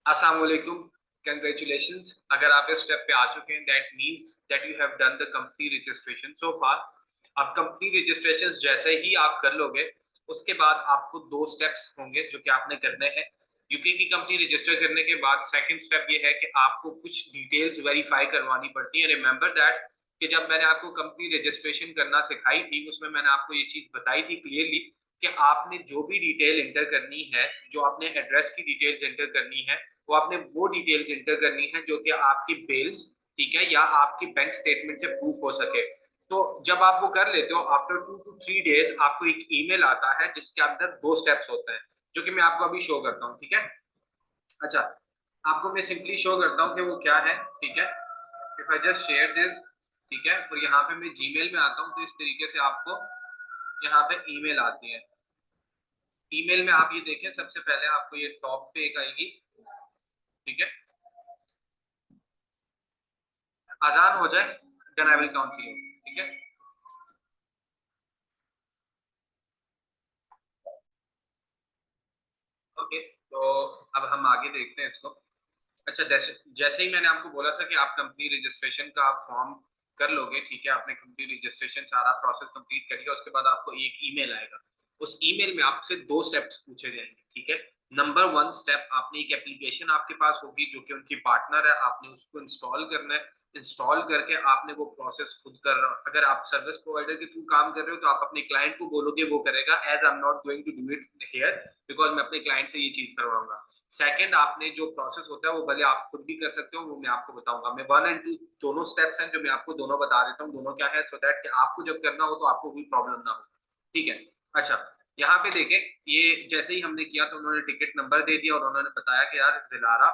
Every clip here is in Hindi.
अस्सलाम वालेकुम। कंग्रेचुलेशंस, अगर आप इस स्टेप पे आ चुके हैं that means that you have done the company registration so far. अब कंपनी रजिस्ट्रेशन जैसे ही आप कर लोगे उसके बाद आपको दो स्टेप्स होंगे जो कि आपने करने हैं। यूके की कंपनी रजिस्टर करने के बाद सेकंड स्टेप ये है कि आपको कुछ डिटेल्स वेरीफाई करवानी पड़ती है। रिमेंबर दैट कि जब मैंने आपको कंपनी रजिस्ट्रेशन करना सिखाई थी उसमें मैंने आपको ये चीज बताई थी क्लियरली कि आपने जो भी डिटेल एंटर करनी है, जो आपने एड्रेस की डिटेल एंटर करनी है, वो आपने वो डिटेल एंटर करनी है जो कि आपकी बिल्स, ठीक है, या आपकी बैंक स्टेटमेंट से प्रूफ हो सके। तो जब आप वो कर लेते हो आफ्टर 2 to 3 डेज आपको एक ईमेल आता है जिसके अंदर दो स्टेप्स होते हैं जो कि मैं आपको अभी शो करता हूँ, ठीक है। अच्छा, आपको मैं सिंपली शो करता हूँ कि वो क्या है, ठीक है। If I just share this, ठीक है, और यहाँ पे मैं जीमेल में आता हूँ तो इस तरीके से आपको यहाँ पे ईमेल आती है। ईमेल में आप ये देखें, सबसे पहले आपको ये टॉप पे एक आएगी, ठीक है। आजान हो जाए then I will count you, ठीक है। ओके, तो अब हम आगे देखते हैं इसको। अच्छा, जैसे जैसे ही मैंने आपको बोला था कि आप कंपनी रजिस्ट्रेशन का आप फॉर्म कर लोगे, ठीक है, आपने कंपनी रजिस्ट्रेशन सारा प्रोसेस कंप्लीट कर लिया, उसके बाद आपको एक ईमेल आएगा। उस ईमेल में आपसे दो स्टेप्स पूछे जाएंगे, ठीक है। नंबर वन स्टेप, आपने एक एप्लीकेशन आपके पास होगी जो कि उनकी पार्टनर है, आपने उसको इंस्टॉल करना है। इंस्टॉल करके आपने वो प्रोसेस खुद कर रहा, अगर आप सर्विस प्रोवाइडर के थ्रू काम कर रहे हो तो आप अपने क्लाइंट को बोलोगे, वो करेगा। As I am not going to do it here because मैं अपने क्लाइंट से ये चीज करवाऊंगा। सेकंड, आपने जो प्रोसेस होता है वो भले आप खुद भी कर सकते हो, वो मैं आपको बताऊंगा। मैं 1 और 2 दोनों स्टेप्स हैं जो मैं आपको दोनों बता देता हूँ, दोनों क्या है, सो दैट कि आपको जब करना हो तो आपको कोई प्रॉब्लम ना हो, ठीक है। अच्छा, यहाँ पे देखें, ये जैसे ही हमने किया तो उन्होंने टिकट नंबर दे दिया और उन्होंने बताया कि यार दिलारा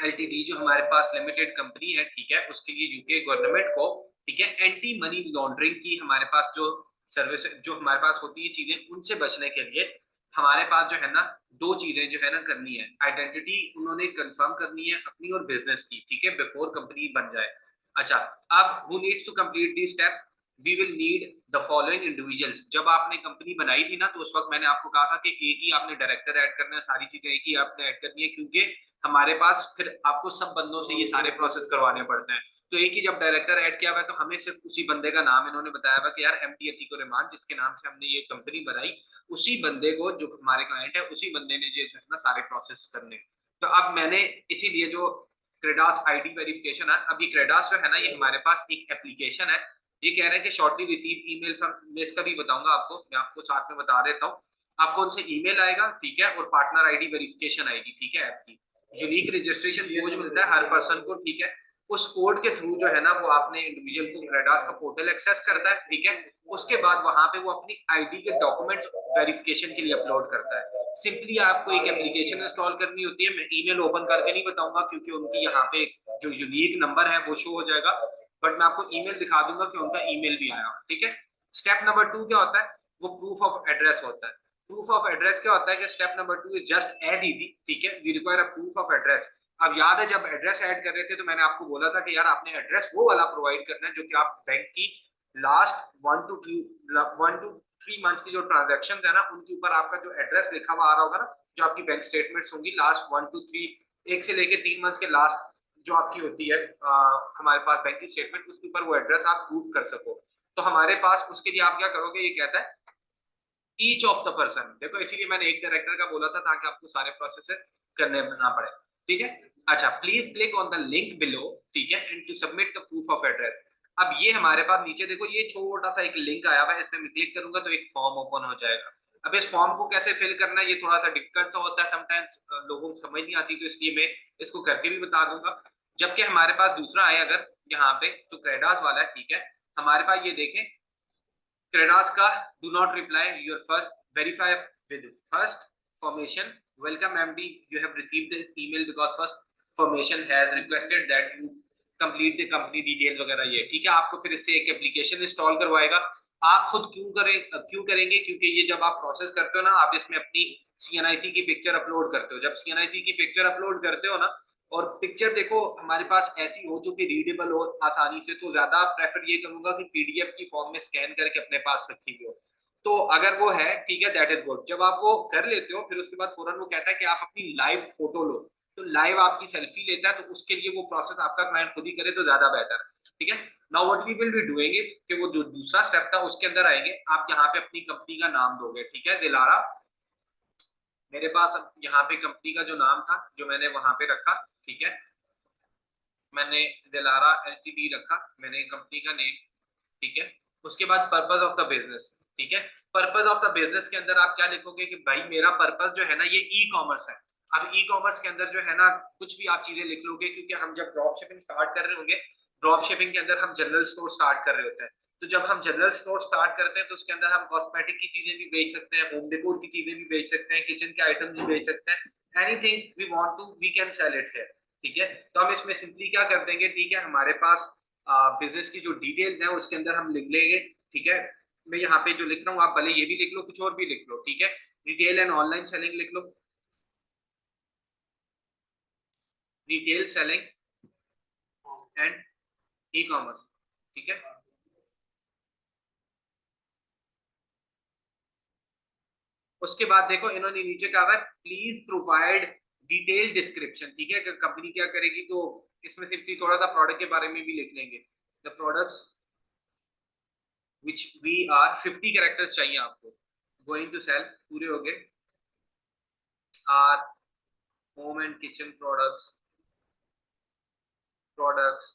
एलटीडी जो हमारे पास लिमिटेड कंपनी है, ठीक है, उसके लिए यूके गवर्नमेंट को, ठीक है, एंटी मनी लॉन्ड्रिंग की हमारे पास जो सर्विस जो हमारे पास होती है चीजें, उनसे बचने के लिए हमारे पास जो है ना दो चीजें जो है ना करनी है। आइडेंटिटी उन्होंने कंफर्म करनी है अपनी और बिजनेस की, ठीक है, बिफोर कंपनी बन जाए। अच्छा, अब who needs to complete the steps, we will need the following individuals. जब आपने कंपनी बनाई थी ना तो उस वक्त मैंने आपको कहा था कि एक ही आपने डायरेक्टर ऐड करना है, सारी चीजें एक ही आपने ऐड करनी है, क्योंकि हमारे पास फिर आपको सब बंदों से ये सारे प्रोसेस करवाने पड़ते हैं। तो एक ही जब डायरेक्टर ऐड किया हुआ है तो हमें सिर्फ उसी बंदे का नाम इन्होंने बताया हुआ कि यार एमडी अतीक रहमान, जिसके नाम से हमने ये कंपनी बनाई, उसी बंदे को, जो हमारे क्लाइंट है, उसी बंदे ने जो है ना सारे प्रोसेस करने। तो अब मैंने इसीलिए जो क्रेडास आईडी वेरिफिकेशन है, अभी क्रेडास जो है ना ये हमारे पास एक एप्लीकेशन है। ये कह रहे हैं कि शॉर्टली रिसीव ईमेल फ्रॉम, मैं इसका भी बताऊंगा आपको, मैं आपको साथ में बता देता हूँ। आपको उनसे ईमेल आएगा, ठीक है, और पार्टनर आईडी वेरिफिकेशन आएगी, ठीक है, ऐप की यूनिक रजिस्ट्रेशन कोड मिलता है हर पर्सन को, ठीक है। उस कोड के थ्रू जो है ना वो आपने इंडिविजुअल को क्रेडास का पोर्टल एक्सेस करता है, ठीक है। उसके बाद वहां पे वो अपनी आईडी के डॉक्यूमेंट्स वेरिफिकेशन के लिए अपलोड करता है। सिंपली आपको एक एप्लीकेशन इंस्टॉल करनी होती है। मैं ईमेल ओपन करके नहीं बताऊंगा क्योंकि उनकी यहाँ पे जो यूनिक नंबर है वो शो हो जाएगा, बट मैं आपको ईमेल दिखा दूंगा कि उनका ईमेल भी आया, ठीक है। स्टेप नंबर 2 क्या होता है, वो प्रूफ ऑफ एड्रेस होता है। प्रूफ ऑफ एड्रेस क्या होता है कि step number 2 is just add ID, ठीक है, we require a proof of address. अब याद है जब एड्रेस ऐड कर रहे थे तो मैंने आपको बोला था कि यार आपने एड्रेस वो वाला प्रोवाइड करना है जो कि आप बैंक की लास्ट 1 to 3 मंथ्स की जो ट्रांजेक्शन है ना उनके ऊपर आपका जो एड्रेस लिखा हुआ आ रहा होगा ना, जो आपकी बैंक स्टेटमेंट्स होंगी लास्ट 1 to 3, 1 से लेके 3 मंथ्स के लास्ट जो आपकी होती है हमारे पास बैंक की स्टेटमेंट, उसके ऊपर वो एड्रेस आप प्रूफ कर सको। तो हमारे पास उसके लिए आप क्या करोगे, ये कहता है ईच ऑफ द पर्सन। देखो इसीलिए मैंने एक डायरेक्टर का बोला था ताकि आपको सारे प्रोसेस करने ना पड़े, ठीक है। अच्छा, please click on the link below, ठीक है, and to submit the proof of address. अब ये हमारे पास नीचे देखो ये छोटा सा एक लिंक आया हुआ है, इसमें मैं क्लिक करूंगा तो एक फॉर्म ओपन हो जाएगा। अब इस फॉर्म को कैसे फिल करना है ये थोड़ा सा डिफिकल्ट सा होता है समटाइम्स, लोगों को समझ नहीं आती, तो इसलिए मैं इसको करके भी बता दूंगा। जबकि हमारे पास दूसरा है, अगर यहाँ पे जो क्रेडास वाला है, ठीक है, हमारे पास ये देखें क्रेडास का do not reply your first verify with first formation welcome MD you have received this email because first formation has requested that you complete the company details वगैरह, ये ठीक है। आपको फिर इससे एक एप्लीकेशन इंस्टॉल करवाएगा। आप खुद क्यों करेंगे, क्योंकि ये जब आप प्रोसेस करते हो ना आप इसमें अपनी सीएनआईसी की पिक्चर अपलोड करते हो। जब सीएनआईसी की पिक्चर अपलोड करते हो ना, और पिक्चर देखो हमारे पास ऐसी हो जो कि रीडेबल हो आसानी से, तो ज्यादा प्रेफर ये करूंगा कि पीडीएफ की फॉर्म में स्कैन करके अपने पास रखी हुई हो। तो अगर वो है, ठीक है, दैट इज गुड। जब आप वो कर लेते हो फिर उसके बाद फौरन वो कहता है कि आप अपनी लाइव फोटो लो, तो लाइव आपकी सेल्फी लेता है, तो उसके लिए वो प्रोसेस आपका क्लाइंट खुद ही करे तो ज्यादा बेहतर है, ठीक है। Now what we will be doing is कि वो जो दूसरा स्टेप था उसके अंदर आएंगे, आप यहाँ पे अपनी कंपनी का नाम दोगे, ठीक है, दिलारा। मेरे पास यहाँ पे कंपनी का जो नाम था जो मैंने वहां पे रखा, ठीक है, मैंने दिलारा एलटीडी रखा, मैंने कंपनी का नेम, ठीक है। उसके बाद पर्पस ऑफ द बिजनेस, ठीक है। पर्पस ऑफ द बिजनेस के अंदर आप क्या लिखोगे कि भाई मेरा पर्पस जो है ना ये ई कॉमर्स है। अब ई कॉमर्स के अंदर जो है ना कुछ भी आप चीजें लिख लोगे, क्योंकि हम जब ड्रॉप शिपिंग स्टार्ट कर रहे होंगे, ड्रॉप शिपिंग के अंदर हम जनरल स्टोर स्टार्ट कर रहे होते हैं। तो जब हम जनरल स्टोर स्टार्ट करते हैं तो उसके अंदर हम कॉस्मेटिक की चीजें भी बेच सकते हैं, होम डेकोर की चीजें भी बेच सकते हैं, किचन के आइटम भी बेच सकते हैं, anything we want to we can sell it here, ठीक है। तो हम इसमें सिंपली क्या कर देंगे, ठीक है, हमारे पास बिजनेस की जो डिटेल्स है उसके अंदर हम लिख लेंगे, ठीक है। मैं यहाँ पे जो लिख रहा हूँ आप भले ये भी लिख लो, कुछ और भी लिख लो, ठीक है। रिटेल एंड ऑनलाइन सेलिंग लिख लो, retail selling and e commerce, ठीक है। उसके बाद देखो इन्होंने नीचे कहा है प्लीज प्रोवाइड डिटेल डिस्क्रिप्शन, ठीक है, कंपनी क्या करेगी तो इसमें सिर्फ थोड़ा सा प्रोडक्ट के बारे में भी लिख लेंगे, the products which we are, 50 characters चाहिए आपको, गोइंग टू सेल, पूरे हो गए, our home and kitchen products, products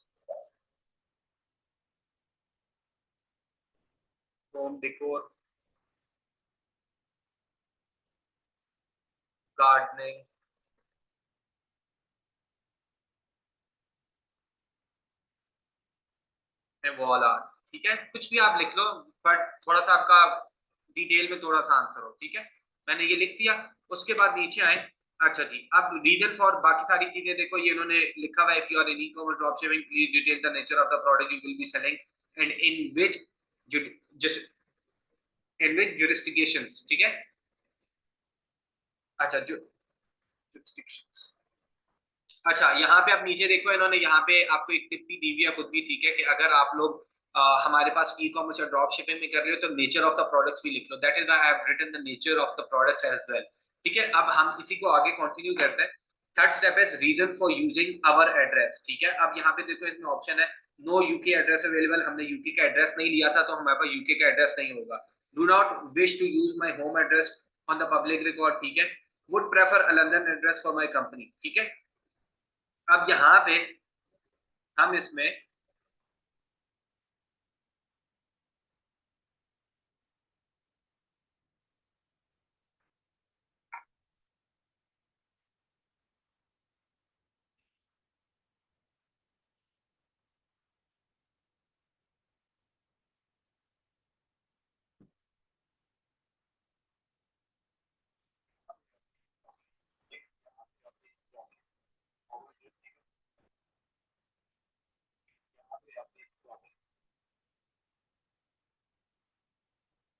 home decor, gardening and wall art, ठीक है, कुछ भी आप लिख लो, बट थोड़ा सा आपका डिटेल में थोड़ा सा आंसर हो, ठीक है। मैंने ये लिख दिया। उसके बाद नीचे आए, अच्छा जी, अब रीजन फॉर बाकी सारी चीजें देखो, ये इन्होंने लिखा हुआ है, if you are in e-commerce drop shipping please detail the nature of the product you will be selling and in which jurisdictions, ठीक है। अच्छा जो jurisdictions, अच्छा यहाँ पे आप नीचे देखो, इन्होंने यहाँ पे आपको एक टिप्पणी दी हुई है खुद भी, ठीक है, कि अगर आप लोग हमारे पास ई कॉमर्स या ड्रॉप शिपिंग में कर रहे हो तो नेचर ऑफ द प्रोडक्ट्स भी लिख लो, that is I have written the nature of the products as well, ठीक है। अब हम इसी को आगे कंटिन्यू करते हैं। Third step is reason for using our address, ठीक है। अब यहाँ पे देखो इसमें ऑप्शन है नो यूके एड्रेस अवेलेबल, हमने यूके का एड्रेस नहीं लिया था तो हमारे पास यूके का एड्रेस नहीं होगा। Do not wish to use my home address on the public record, ठीक है। Would prefer a London address for my company, ठीक है। अब यहाँ पे हम इसमें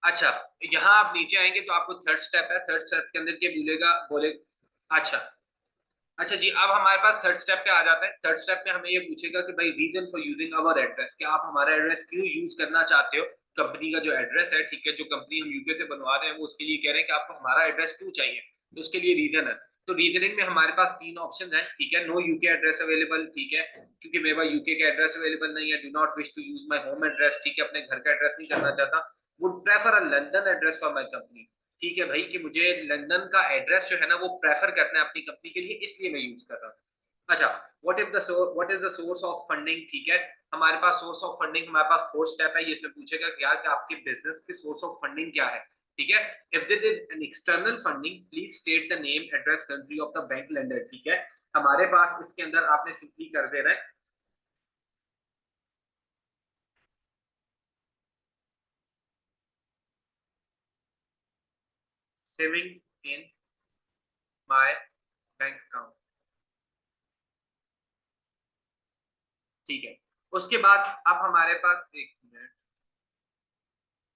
अच्छा यहाँ आप नीचे आएंगे तो आपको थर्ड स्टेप है, थर्ड स्टेप के अंदर क्या बोलेगा बोले, अच्छा अच्छा जी, अब हमारे पास थर्ड स्टेप पे आ जाता है। थर्ड स्टेप में हमें ये पूछेगा कि भाई reason for using our address, क्या आप हमारा एड्रेस क्यों यूज करना चाहते हो, कंपनी का जो एड्रेस है, ठीक है, जो कंपनी हम यूके से बनवा रहे हैं वो उसके लिए कह रहे हैं कि आपको हमारा एड्रेस क्यों चाहिए, तो उसके लिए रीजन है। तो रीजनिंग में हमारे पास तीन ऑप्शन है, ठीक है, नो यूके एड्रेस अवेलेबल, ठीक है, क्योंकि मेरे पास यूके का एड्रेस अवेलेबल नहीं है। Do not wish to use my home address, ठीक है, अपने घर का एड्रेस नहीं करना चाहता। Would prefer a London address for my company, ठीक है भाई, कि मुझे लंदन का एड्रेस जो है ना वो प्रेफर करना है अपनी कंपनी के लिए, इसलिए मैं यूज कर रहा हूँ। अच्छा, what is the source of funding, ठीक है, हमारे पास सोर्स ऑफ फंडिंग हमारे पास फोर्थ स्टेप है, ये इसमें पूछेगा कि यार कि आपके बिजनेस के सोर्स ऑफ फंडिंग क्या है, ठीक है। If this is an external funding please state the name address country of the bank lender, ठीक है। हमारे पास इसके अंदर आपने सिंपली कर देना है saving in my bank account, ठीक है। उसके बाद अब हमारे पास एक मिनट,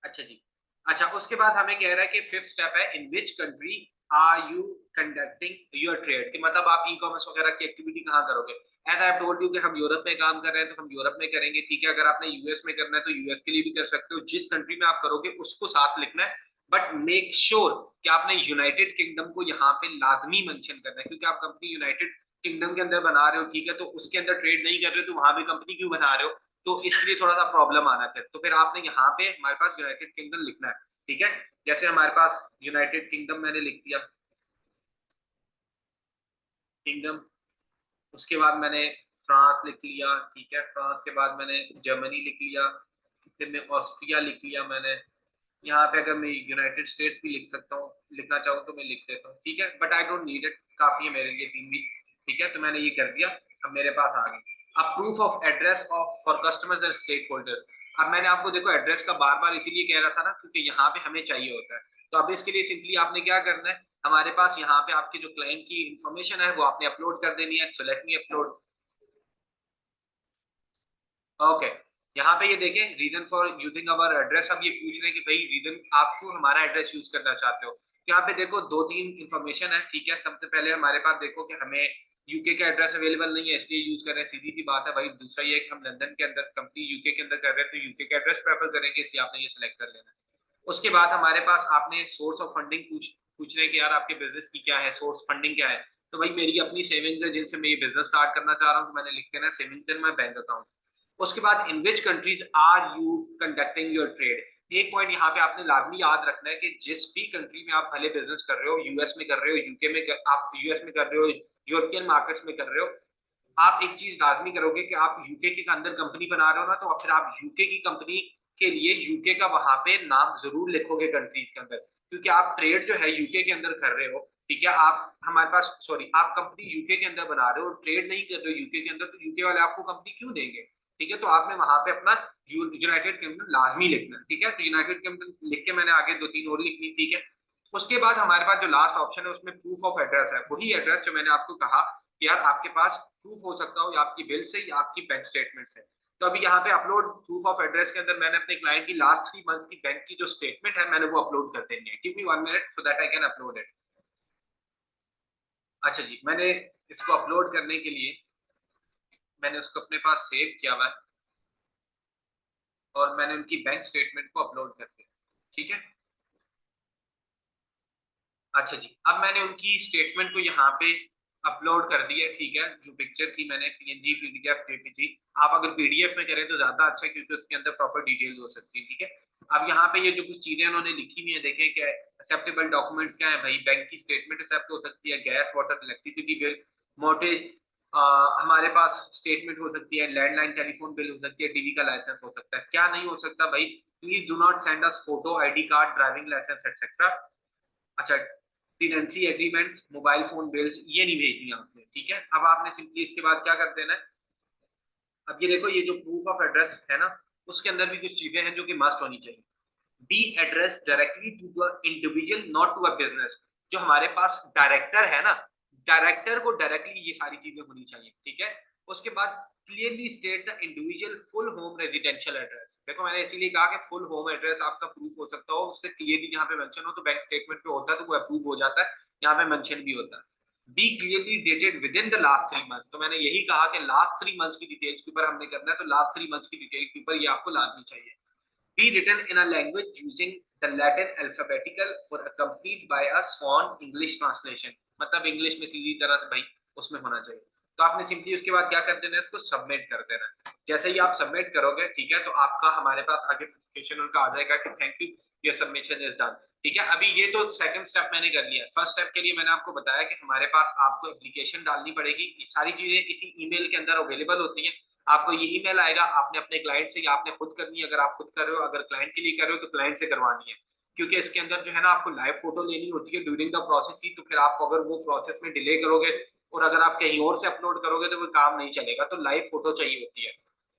अच्छा जी, अच्छा उसके बाद हमें कह रहा है कि फिफ्थ स्टेप है in which country are you conducting your trade, कि मतलब आप ई कॉमर्स वगैरह की एक्टिविटी कहाँ करोगे। As I have told you कि हम यूरोप में काम कर रहे हैं तो हम यूरोप में करेंगे, ठीक है। अगर आपने यूएस में करना है तो यूएस के लिए भी कर सकते हो, जिस कंट्री में आप करोगे उसको साथ लिखना है, बट मेक श्योर कि आपने यूनाइटेड किंगडम को यहाँ पे लाजमी मेंशन करना है, क्योंकि आप कंपनी यूनाइटेड किंगडम के अंदर बना रहे हो, ठीक है, तो उसके अंदर ट्रेड नहीं कर रहे हो तो वहां भी कंपनी क्यों बना रहे हो, तो इसके लिए थोड़ा सा प्रॉब्लम आना है। तो फिर आपने यहाँ पे हमारे पास यूनाइटेड किंगडम लिखना है, ठीक है। जैसे हमारे पास यूनाइटेड किंगडम मैंने लिख दिया, किंगडम, उसके बाद मैंने फ्रांस लिख लिया, ठीक है, फ्रांस के बाद मैंने जर्मनी लिख लिया, फिर मैं ऑस्ट्रिया लिख लिया मैंने। यहाँ पे अगर मैं यूनाइटेड स्टेट्स भी लिख सकता हूँ, लिखना चाहूँ तो मैं लिख देता हूँ, ठीक है, but I don't need it, काफी है मेरे लिए 3 भी, ठीक है। तो मैंने ये कर दिया, अब मेरे पास आ गई अब proof of address of for customers and stakeholders. अब मैंने आपको देखो एड्रेस का बार बार इसीलिए कह रहा था ना क्योंकि यहाँ पे हमें चाहिए होता है। तो अब इसके लिए सिंपली आपने क्या करना है, हमारे पास यहाँ पे आपके जो क्लाइंट की इंफॉर्मेशन है वो आपने अपलोड कर देनी है। So let me upload, okay. यहाँ पे ये देखें reason for using our address, अब ये पूछ रहे हैं कि भाई रीजन आप क्यों हमारा एड्रेस यूज करना चाहते हो। तो यहाँ पे देखो 2-3 इंफॉर्मेशन है, ठीक है। सबसे पहले हमारे पास देखो कि हमें यूके का एड्रेस अवेलेबल नहीं है इसलिए यूज कर रहे हैं, सीधी सी बात है भाई। दूसरा ये कि हम लंदन के अंदर कंपनी यूके के अंदर कर रहे हैं तो यूके का एड्रेस प्रेफर करेंगे, इसलिए आपने ये सिलेक्ट कर लेना है। उसके बाद हमारे पास आपने सोर्स ऑफ फंडिंग पूछ रहे हैं कि यार आपके बिजनेस की क्या है सोर्स, फंडिंग क्या है। तो भाई मेरी अपनी सेविंग्स है जिनसे मैं ये बिजनेस स्टार्ट करना चाह रहा हूँ, तो मैंने लिख देना savings in my bank account. उसके बाद in which countries are you conducting your trade. एक पॉइंट यहाँ पे आपने लाजमी याद रखना है कि जिस भी कंट्री में आप भले बिजनेस कर रहे हो, यूएस में कर रहे हो, यूके में आप यूएस में कर रहे हो, यूरोपियन मार्केट्स में कर रहे हो, आप एक चीज लाजमी करोगे कि आप यूके के अंदर कंपनी बना रहे हो ना, तो फिर आप यूके की कंपनी के लिए यूके का वहां पे नाम जरूर लिखोगे कंट्रीज के अंदर, क्योंकि आप ट्रेड जो है यूके के अंदर कर रहे हो, ठीक है। आप हमारे पास सॉरी आप कंपनी यूके के अंदर बना रहे हो और ट्रेड नहीं कर रहे हो यूके के अंदर, तो यूके वाले आपको कंपनी क्यों देंगे, ठीक है। तो आपने वहां पे अपना यूनाइटेड किंगडम लाजमी लिखना है, ठीक है। तो यूनाइटेड किंगडम लिख के मैंने आगे 2-3 और लिखनी, ठीक है। उसके बाद हमारे पास जो लास्ट ऑप्शन है उसमें प्रूफ ऑफ एड्रेस है, वही एड्रेस जो मैंने आपको कहा कि यार आपके पास प्रूफ हो सकता हो या आपकी बिल से या आपकी बैंक स्टेटमेंट से। तो अभी यहाँ पे अपलोड प्रूफ ऑफ एड्रेस के अंदर मैंने अपने क्लाइंट की लास्ट 3 मंथ्स की बैंक की जो स्टेटमेंट है मैंने वो अपलोड कर देनी है। Give me 1 minute so that I can upload it. अच्छा जी, मैंने इसको अपलोड करने के लिए मैंने उसको अपने पास सेव किया हुआ है और मैंने उनकी बैंक स्टेटमेंट को अपलोड कर दिया, ठीक है। अच्छा जी, अब मैंने उनकी स्टेटमेंट को यहाँ पे अपलोड कर दिया, ठीक है। जो पिक्चर थी मैंने पीएनजी, पीडीएफ, जेपीजी, आप अगर पीडीएफ में करें तो ज्यादा अच्छा है क्योंकि उसके अंदर प्रॉपर डिटेल्स हो सकती है, ठीक है। अब यहाँ पे ये जो कुछ चीजें उन्होंने लिखी हुई है देखें क्या एक्सेप्टेबल डॉक्यूमेंट्स क्या है भाई। बैंक की स्टेटमेंट एक्सेप्ट हो सकती है, गैस वाटर इलेक्ट्रिसिटी बिल, मोर्टेज, हमारे पास स्टेटमेंट हो सकती है, लैंडलाइन टेलीफोन बिल हो सकती है, टीवी का लाइसेंस हो सकता है। क्या नहीं हो सकता भाई, please do not send us photo, ID card, driving licence etcetera. अच्छा, tenancy agreements, mobile phone bills ये नहीं भेजनी आपने, ठीक है। अब आपने सिंपली इसके बाद क्या कर देना है, अब ये देखो ये जो प्रूफ ऑफ एड्रेस है ना उसके अंदर भी कुछ चीजें हैं जो कि मस्ट होनी चाहिए। Be address directly to the individual not to a business. जो हमारे पास डायरेक्टर है ना, डायरेक्टर को डायरेक्टली ये सारी चीजें होनी चाहिए, ठीक है। उसके बाद clearly state the individual full home residential address. देखो मैंने इसीलिए कहा कि फुल होम एड्रेस आपका प्रूफ हो सकता हो, उससे क्लियरली यहाँ पे मेंशन हो तो बैंक स्टेटमेंट पे होता है तो वो अप्रूव हो जाता है, यहाँ पे मेंशन भी होता है। Be clearly dated with in the last 3 months. तो मैंने यही कहा कि लास्ट 3 मंथ्स की डिटेल्स के ऊपर हमने करना है, तो लास्ट 3 मंथ्स की डिटेल के ऊपर ये आपको लाजमी चाहिए। Be written in a language using the Latin alphabetical or accompanied by a swan English translation। मतलब इंग्लिश में सीधी तरह से भाई उसमें होना चाहिए। तो आपने सिंपली उसके बाद क्या कर देना है, इसको सबमिट कर देना है। जैसे ही आप सबमिट करोगे, ठीक है, तो आपका हमारे पास आगे नोटिफिकेशन उनका आ जाएगा कि thank you your submission is done, ठीक है। अभी ये तो सेकंड स्टेप मैंने कर लिया। फर्स्ट स्टेप के लिए मैंने आपको बताया कि हमारे पास आपको एप्लीकेशन डालनी पड़ेगी, ये सारी चीजें इसी ईमेल के अंदर अवेलेबल होती हैं। आपको ये ईमेल आएगा, आपने अपने क्लाइंट से या आपने खुद करनी है, अगर आप खुद कर रहे हो, अगर क्लाइंट के लिए कर रहे हो तो क्लाइंट से करवानी है, क्योंकि इसके अंदर जो है ना आपको लाइव फोटो लेनी होती है ड्यूरिंग द प्रोसेस ही। तो फिर आप अगर वो प्रोसेस में डिले करोगे और अगर आप कहीं और से अपलोड करोगे तो वो काम नहीं चलेगा, तो लाइव फोटो चाहिए होती है।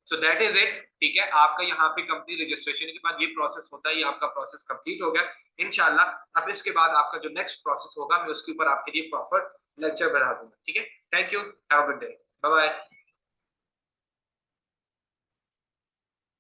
सो दैट इज इट, ठीक है। आपका यहाँ पे कंपनी रजिस्ट्रेशन के बाद ये प्रोसेस होता है, ये आपका प्रोसेस कंप्लीट हो गया इंशाल्लाह। अब इसके बाद आपका जो नेक्स्ट प्रोसेस होगा मैं उसके ऊपर आपके लिए प्रॉपर लेक्चर बना दूंगा, ठीक है। Thank you, have a good day, bye bye.